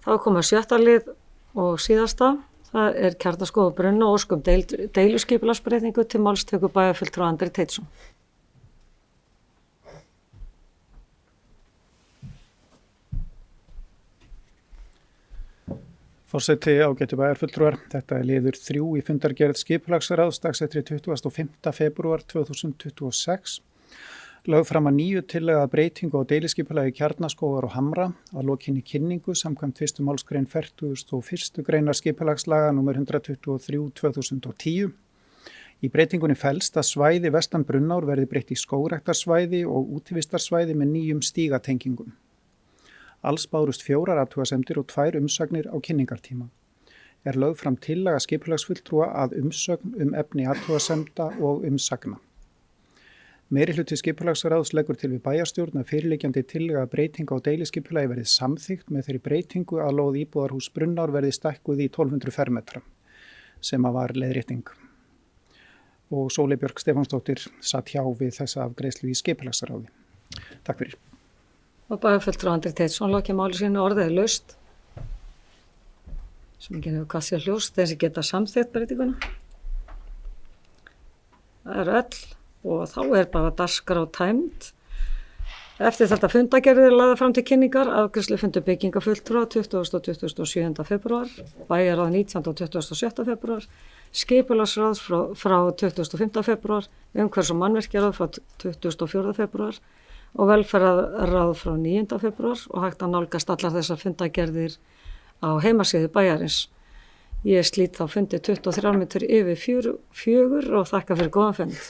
Þá komið 7. lið og síðasta. Það kjarnaskoðun brunna og ósk deiluskipulagsbreytingu til málstöku bæjarfulltrúa Andri Teitsson. Forseti, ágætu bæjarfulltrúar, þetta liður 3 í fundargerð skipulagsráðs dagsetri 25. febrúar 2026. Lögð fram að nýju tillaga breytingu á deiliskipulagi Kjarnaskógar og Hamra að lokinni kynningu samkvæmt 1. málsgrein 41. greinar skipulagslaga nr. 123/2010. Í breytingunni felst að svæði vestan Brunnár verði breytt í skógræktarsvæði og útivistarsvæði með nýjum stígatengingum. Alls bárust 4 athugasemdir og 2 umsagnir á kynningartíma. Lögð fram tillaga skipulagsfulltrúa að umsögn efni athugasemda og umsagna. Meirihluti skipulagsráðs leggur til við bæjarstjórn að fyrirliggjandi tillaga breytinga á deiliskipulagi verði samþykkt með þeirri breytingu að lóð íbúðarhús Brunnár verði stækkuð í 1200 fermetra sem að var leiðrétting. Og Sóley Björk Stefánsdóttir satt hjá við þessa afgreiðslu í skipulagsráði. Takk fyrir. Og bæjarfulltrúi Andri Teitsson lokið máli sínu, orðið laust. Sem ekki hefur hvað sér hljóst, þessi geta samþykkt breytinguna. Það öll. Og þá bara dagskrá tæmd. Eftir þetta fundargerðir lagði fram til kynningar, afgreiðslufundur byggingafulltrúa 20. og 27. febrúar, bæjarráð 19. og 26. febrúar, skipulagsráð frá 25. febrúar, umhverfis- og mannvirkjaráð frá 24. febrúar og velferðarráð frá 9. febrúar og hægt að nálgast allar þessar fundargerðir á heimasíðu bæjarins. Ég slít þá fundi 23 mínútur yfir 4 og þakka fyrir góðan fund.